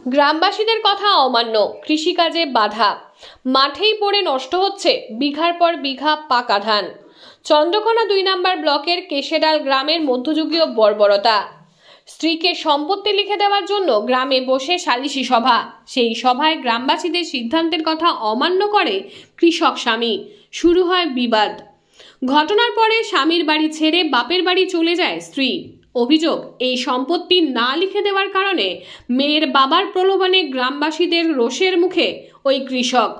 গ্রামবাসীদের কথা অমান্য, কৃষিকাজে বাধা, মাঠেই পড়ে নষ্ট হচ্ছে বিঘার পর বিঘা পাকা ধান। চন্দ্রকোনা 2 নম্বর ব্লকের কেশেডাল গ্রামের মধ্যযুগীয় বর্বরতা। স্ত্রীকে সম্পত্তি লিখে দেওয়ার জন্য গ্রামে বসে সালিশি সভা। সেই সভায় গ্রামবাসীদের সিদ্ধান্তের কথা অমান্য করে কৃষক স্বামী। শুরু হয় বিবাদ। ঘটনার পরে স্বামীর বাড়ি ছেড়ে বাপের বাড়ি চলে যায় স্ত্রী। অভিযোগ, এই সম্পত্তি না লিখে দেওয়ার কারণে মেয়ের বাবার প্রলোভনে গ্রামবাসীদের রোষের মুখে ওই কৃষক।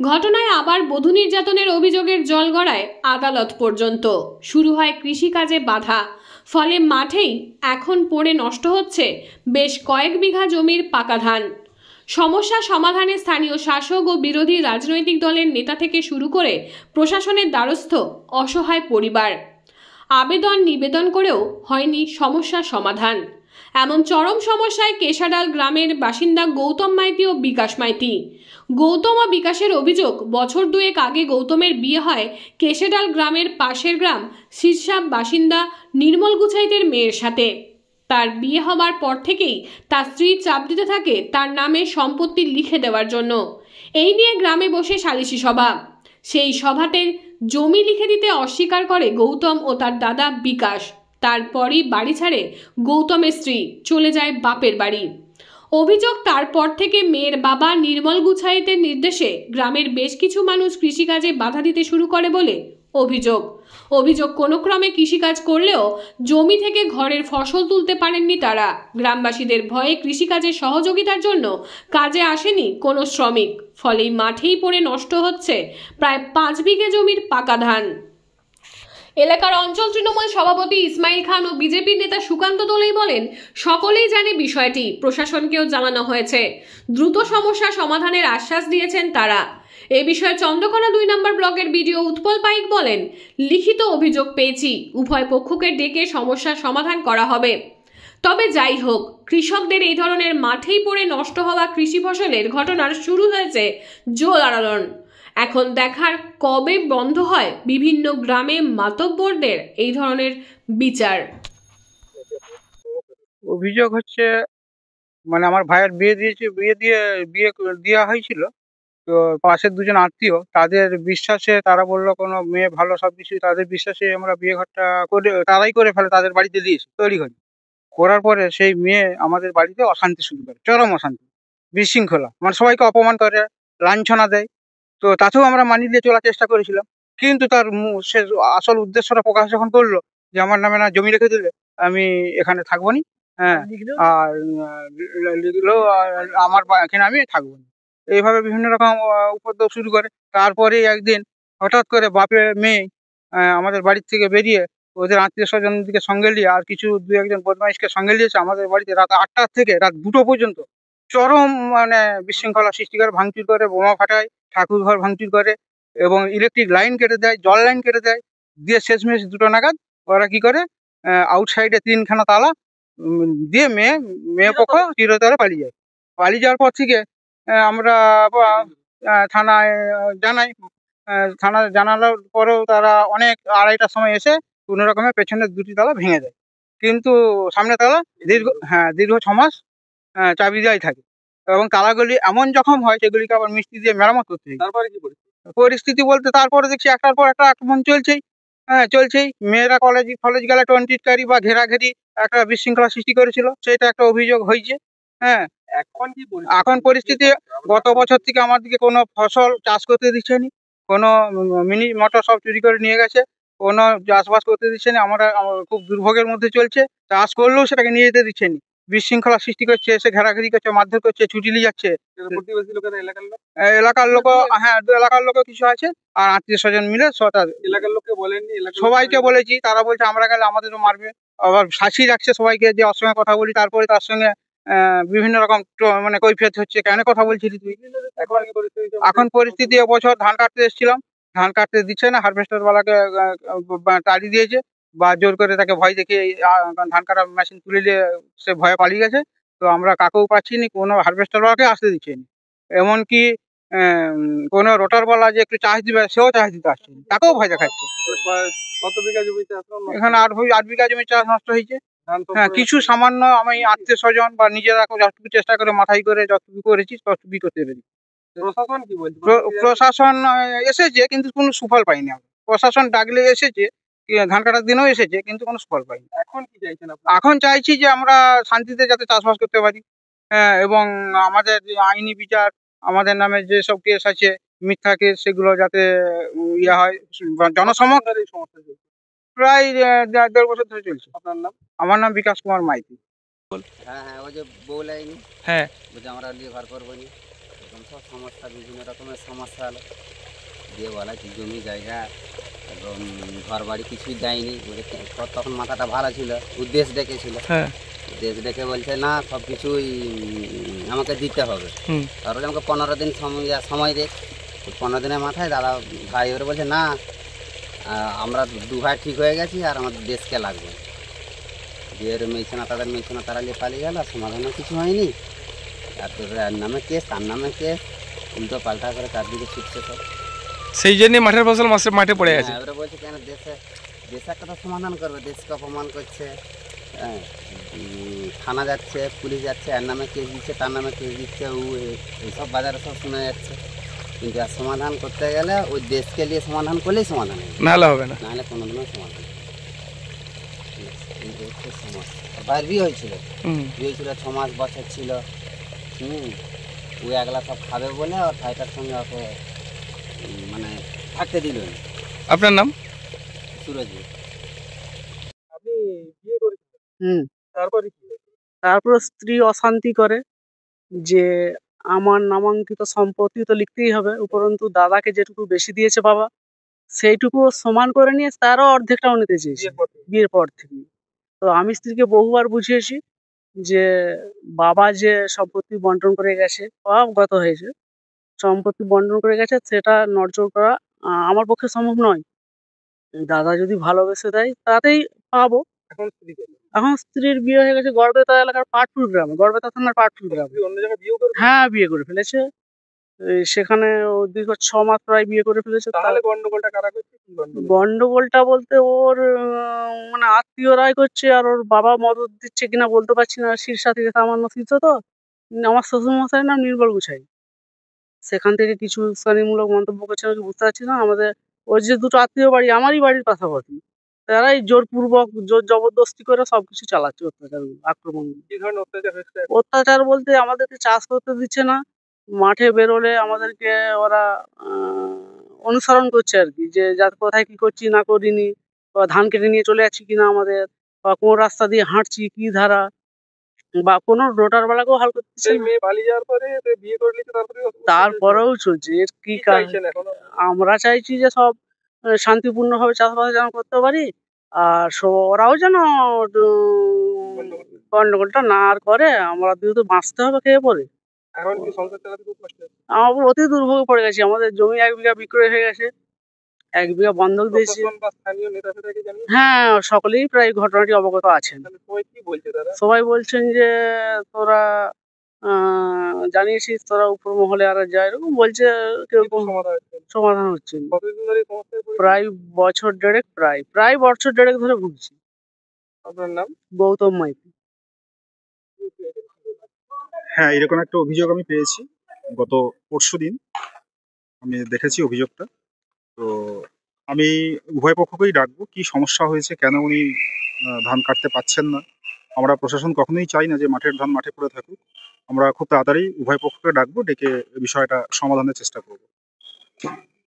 ঘটনায় আবার বধূ নির্যাতনের অভিযোগের জল গড়ায় আদালত পর্যন্ত। শুরু হয় কৃষিকাজে বাধা। ফলে মাঠেই এখন পড়ে নষ্ট হচ্ছে বেশ কয়েক বিঘা জমির পাকা ধান। সমস্যা সমাধানে স্থানীয় শাসক ও বিরোধী রাজনৈতিক দলের নেতা থেকে শুরু করে প্রশাসনের দ্বারস্থ অসহায় পরিবার। আবেদন নিবেদন করেও হয়নি সমস্যা সমাধান। এমন চরম সমস্যায় কেশাডাল গ্রামের বাসিন্দা গৌতম মাইতি ও বিকাশ মাইতি। গৌতম ও বিকাশের অভিযোগ, বছর 2 আগে গৌতমের বিয়ে হয় কেশেডাল গ্রামের পাশের গ্রাম শীর্ষাব বাসিন্দা নির্মল গুছাইতের মেয়ের সাথে। তার বিয়ে হবার পর থেকেই তার স্ত্রী চাপ দিতে থাকে তার নামে সম্পত্তি লিখে দেওয়ার জন্য। এই নিয়ে গ্রামে বসে সালিশি সভা। সেই সভাতে জমি লিখে দিতে অস্বীকার করে গৌতম ও তার দাদা বিকাশ। তারপরই বাড়ি ছাড়ে গৌতমের স্ত্রী, চলে যায় বাপের বাড়ি। অভিযোগ, তারপর থেকে মেয়ের বাবা নির্মল গুছাইতের নির্দেশে গ্রামের বেশ কিছু মানুষ কৃষিকাজে বাধা দিতে শুরু করে বলে অভিযোগ কোনো ক্রমে কৃষিকাজ করলেও জমি থেকে ঘরের ফসল তুলতে পারেননি তারা। গ্রামবাসীদের ভয়ে কৃষিকাজে সহযোগিতার জন্য কাজে আসেনি কোনো শ্রমিক। ফলেই মাঠেই পড়ে নষ্ট হচ্ছে প্রায় 5 বিঘে জমির পাকা ধান। এলাকার অঞ্চল তৃণমূল সভাপতি ইসমাইল খান ও বিজেপির নেতা সুকান্ত দোলাই বলেন, সকলেই জানে বিষয়টি, প্রশাসনকেও জানানো হয়েছে। দ্রুত সমস্যা সমাধানের আশ্বাস দিয়েছেন তারা। এ বিষয়ে চন্দ্রকোনা 2 নম্বর ব্লকের বিডিও উৎপল পাইক বলেন, লিখিত অভিযোগ পেয়েছি, উভয় পক্ষকে ডেকে সমস্যার সমাধান করা হবে। তবে যাই হোক, কৃষকদের এই ধরনের মাঠেই পড়ে নষ্ট হওয়া কৃষি ফসলের ঘটনার শুরু হয়েছে জোর আলোড়ন। এখন দেখার কবে বন্ধ হয় বিভিন্ন গ্রামে মাতব্বরদের এই ধরনের বিচার। অভিযোগ হচ্ছে, মানে আমার ভাইয়ের বিয়ে দেওয়া হয়েছিল। তো পাশের দুজন আত্মীয়, তাদের বিশ্বাসে তারা বললো কোনো মেয়ে ভালো, সবকিছু তাদের বিশ্বাসে আমরা বিয়ে ঘরটা করে তারাই করে ফেলে, তাদের বাড়িতে দিয়েছে তৈরি করে। করার পরে সেই মেয়ে আমাদের বাড়িতে অশান্তি শুরু করে, চরম অশান্তি, বিশৃঙ্খলা, মানে সবাইকে অপমান করে, লাঞ্ছনা দেয়। তো তাতেও আমরা মানিয়ে দিয়ে চলার চেষ্টা করেছিলাম, কিন্তু তার সে আসল উদ্দেশ্যটা প্রকাশ যখন করলো যে আমার নামে না জমি রেখে দিলে আমি এখানে থাকবো নি, হ্যাঁ, আর লিখলো আমার এখানে আমি থাকবো না, এইভাবে বিভিন্ন রকম উপদ্রব শুরু করে। তারপরে একদিন হঠাৎ করে বাপে মেয়ে আমাদের বাড়ির থেকে বেরিয়ে ওদের আত্মীয় স্বজনের দিকে সঙ্গে নিয়ে আর কিছু 2-1 বদমাইশকে সঙ্গে নিয়েছে আমাদের বাড়িতে রাত 8টা থেকে রাত 2টো পর্যন্ত চরম মানে বিশৃঙ্খলা সৃষ্টি করে, ভাঙচুর করে, বোমা ফাটায়, ঠাকুর ঘর ভাঙচুর করে এবং ইলেকট্রিক লাইন কেটে দেয়, জল লাইন কেটে দেয়। দিয়ে শেষমেশ 2টো নাগাদ ওরা কি করে আউটসাইডে 3খানা তালা দিয়ে মেয়ে পক্ষ চিরতরে পালিয়ে যায়। পালিয়ে যাওয়ার পর থেকে আমরা থানায় জানাই। থানায় জানানোর পরেও তারা অনেক 2:30টার সময় এসে কোনো রকমের পেছনের 2টি তালা ভেঙে দেয়, কিন্তু সামনে তালা দীর্ঘ 6 মাস চাবি দেওয়াই থাকে এবং তালাগুলি এমন জখম হয় সেগুলিকে আবার মিস্ত্রি দিয়ে মেরামত করতে হয়। তারপরে কি পরিস্থিতি বলতে তারপরে দেখছি একটার পর একটা আক্রমণ চলছেই। মেয়েরা কলেজ গেলে টিটকারি বা ঘেরাঘেরি একটা বিশৃঙ্খলা সৃষ্টি করেছিল, সেটা একটা অভিযোগ হয়েছে। হ্যাঁ, এখন পরিস্থিতি, গত বছর থেকে আমার দিকে কোনো ফসল চাষ করতে দিচ্ছে না, কোনো মিনি মোটর সব চুরি করে নিয়ে গেছে, কোনো চাষবাস করতে দিচ্ছে না। আমরা খুব দুর্ভোগের মধ্যে চলছে, চাষ করলেও সেটাকে নিয়ে যেতে দিচ্ছে না, বিশৃঙ্খলা সৃষ্টি করছে, এসে ঘেরাঘেরি করছে, মারধর করছে, ছুটি নিয়ে যাচ্ছে। এলাকার লোক, হ্যাঁ, এলাকার লোক কিছু আছে আর আত্মীয় স্বজন মিলে এলাকার লোককে বলেননি, সবাইকে বলেছি, তারা বলছে আমরা গেলে আমাদেরও মারবে, আবার শাসি রাখছে সবাইকে যে ওর সঙ্গে কথা বলি, তারপরে তার সঙ্গে বিভিন্ন রকম মানে কৈফিয়ত হচ্ছে, কেন কথা বলছিলি তুই। এখন পরিস্থিতি, এবছর ধান কাটতে এসেছিলাম, ধান কাটতে দিচ্ছে না, হারভেস্টার বালাকে তাড়িয়ে দিয়েছে বা জোর করে তাকে ভয় দেখিয়ে ধান কাটার মেশিন তুলে দিয়ে সে ভয়ে পালিয়ে গেছে। তো আমরা কাকেও পাচ্ছি না, কোনো হারভেস্টার বালাকে আসতে দিচ্ছে না, এমনকি কোনো রোটার বালা যে একটু চাষ দিবে সেও চাষ দিতে আসছে না, তাকেও ভয় দেখাচ্ছে। কত বিঘা জমি? এখানে 8 বিঘা জমি চাষ নষ্ট হয়েছে। হ্যাঁ, কিছু সামান্য আমি আত্মীয় স্বজন বা নিজেরা যতটুকু চেষ্টা করে মাথায় করে যতটুকু করেছি ততটুকু করতে পেরেছি। প্রশাসন কি বলছে? প্রশাসন এসেছে কিন্তু কোনো সুফল পাইনি আমরা। প্রশাসন ডাকলে এসেছে, ধান কাটার দিনেও এসেছে কিন্তু কোনো সুফল পাইনি। এখন কি চাইছেন আপনি? এখন চাইছি যে আমরা শান্তিতে যাতে চাষবাস করতে পারি, এবং আমাদের যে আইনি বিচার, আমাদের নামে যেসব কেস আছে মিথ্যা কেস, সেগুলো যাতে ইয়ে হয়। জনসমক্ষ এই সমস্যা চলছে। প্রায় ১.৫ বছর ধরে চলছে। আপনার নাম? আমার নাম বিকাশ কুমার মাইতি। হ্যাঁ হ্যাঁ, ওই যে বউ লাইনি, হ্যাঁ, বলছে আমরা নিয়ে ঘর করবো নি, এরকম সব সমস্যা, বিভিন্ন রকমের সমস্যা হলো। দিয়ে বলা কি জমি জায়গা এবং ঘর বাড়ি কিছুই দেয়নি। তখন মাথাটা ভালো ছিল, উদ্দেশ ডেকেছিল। হ্যাঁ, উদ্দেশ ডেকে বলছে না সব কিছুই আমাকে দিতে হবে। তারপরে আমাকে 15 দিন সময় দেয়। 15 দিনের মাথায় দাদা ভাই ওরা বলছে না, আমরা দু ভাই ঠিক হয়ে গেছি আর আমাদের দেশকে লাগবে। বিয়ের মেয়েছানা তারা নিয়ে পালিয়ে গেল, সমাধানও কিছু হয়নি। তারপরে এর নামে কেস, তার নামে কেস, উল্টো পাল্টা করে চারদিকে ছুটছে সব। সেই জন্যই মাঠের ফসল মাঠে পড়ে গেছে। হ্যাঁ, ওরা বলছে কেন দেশে একটা তো সমাধান করবে, দেশকে অপমান করছে। হ্যাঁ, থানা যাচ্ছে, পুলিশ যাচ্ছে, এর নামে কেস দিচ্ছে, তার নামে কেস দিচ্ছে, এইসব বাজারে সব শোনা যাচ্ছে। কিন্তু আর সমাধান করতে গেলে ওই দেশকে নিয়ে সমাধান করলেই সমাধান হবে, নাহলে হবে না। নাহলে কোনোদিনও সমাধান হবে না। এই হচ্ছে সমস্যা। ভাইয়ের বিয়ে হয়েছিল, 6 মাস বছর ছিল। ওই একলা সব খাবে বলে আর ভাইটার সঙ্গে ওকে মানে থাকতে দিল না। আপনার নাম? সুরজ। আপনি বিয়ে করেছেন? হুম। তারপরে কি? তারপর স্ত্রী অশান্তি করে যে আমার নামাঙ্কিত সম্পত্তি তো লিখতেই হবে, উপরন্তু দাদাকে যেটুকু বেশি দিয়েছে বাবা সেইটুকু সমান করে নিয়ে তারও অর্ধেকটাও নিতে চেয়েছে বিয়ের পর থেকে। তো আমি স্ত্রীকে বহুবার বুঝিয়েছি যে বাবা যে সম্পত্তি বন্টন করে গেছে বা গত হয়েছে, সম্পত্তি বন্টন করে গেছে সেটা নড়চড় করা আমার পক্ষে সম্ভব নয়। দাদা যদি ভালোবেসে দেয় তাতেই পাবো। এখন স্ত্রীর বিয়ে হয়ে গেছে গড়বেতা এলাকার পাটপুর গ্রামে, গড়বেতা থানার পাটপুর গ্রামে। অন্য জায়গায় বিয়ে করবে? হ্যাঁ, বিয়ে করে ফেলেছে। সেখানে ও দীর্ঘ 6 মাস প্রায় বিয়ে করে ফেলেছে। তাহলে গন্ডগোলটা কারা করছে? কি গন্ডগোল? গন্ডগোলটা বলতে ওর মানে আত্মীয়রাই করছে, আর ওর বাবা মদত দিচ্ছে কিনা বলতে পারছি না। শীর্ষা থেকে সামান্য শীর্ষ তো। আমার শ্বশুর মশাইয়ের নাম নির্মল গুছাই। সেখান থেকে কিছু উস্কানিমূলক মন্তব্য করছে, আমি বুঝতে পারছি না। ওর যে দুটো আত্মীয় বাড়ি আমারই বাড়ির পাশাপাশি, তারাই জোরপূর্বক জোর জবরদস্তি করে সবকিছু চালাচ্ছে, অত্যাচারগুলো, আক্রমণ। কি ধরনের অত্যাচার হচ্ছে? অত্যাচার বলতে আমাদেরকে চাষ করতে দিচ্ছে না, মাঠে বেরোলে আমাদেরকে ওরা অনুসরণ করছে আর কি, যে যাতে কোথায় কি করছি না করিনি, বা ধান কেটে নিয়ে চলে যাচ্ছি কিনা আমাদের, বা কোন রাস্তা দিয়ে হাঁটছি কি ধারা, বা কোনো রোটার বেলাকেও হাল করতে দিচ্ছে সেই না। মেয়ে পালিয়ে যাওয়ার পরে বিয়ে করে নিচ্ছে, তারপরেও চলছে। এর কি কাজ? চাইছেন এখন? আমরা চাইছি যে সব শান্তিপূর্ণভাবে চাষবাস যেন করতে পারি, আর ওরাও যেন গন্ডগোলটা না আর করে। আমরা তো বাঁচতে হবে খেয়ে পরে। এখন কি সংসার চালাতে খুব কষ্ট হচ্ছে? আমরা অতি দুর্ভোগে পড়ে গেছি। আমাদের জমি 1 বিঘা বিক্রয় হয়ে গেছে, 1 বিঘা বন্ধক দিয়েছি। প্রশাসন বা স্থানীয় নেতা ফেতাকে জানিয়ে? হ্যাঁ, সকলেই প্রায় ঘটনাটি অবগত আছেন। তাহলে সবাই কি বলছে তারা? সবাই বলছেন যে তোরা জানিয়েছিস, তোরা উপর মহলে আর যা এরকম বলছে। কেউ কি সমাধান হচ্ছে? সমাধান হচ্ছে না। কতদিন ধরে এই সমস্যায় পড়েছেন? প্রায় বছর দেড়েক, প্রায় বছর দেড়েক ধরে ভুগছি। আপনার নাম? গৌতম মাইতি। হ্যাঁ, এরকম একটা অভিযোগ আমি পেয়েছি গত পরশুদিন। আমি দেখেছি অভিযোগটা। তো আমি উভয় পক্ষকেই ডাকবো, কি সমস্যা হয়েছে, কেন উনি ধান কাটতে পাচ্ছেন না। আমরা প্রশাসন কখনোই চাই না যে মাঠের ধান মাঠে পড়ে থাকুক। আমরা খুব তাড়াতাড়ি উভয় পক্ষকে ডাকবো, ডেকে বিষয়টা সমাধানের চেষ্টা করব।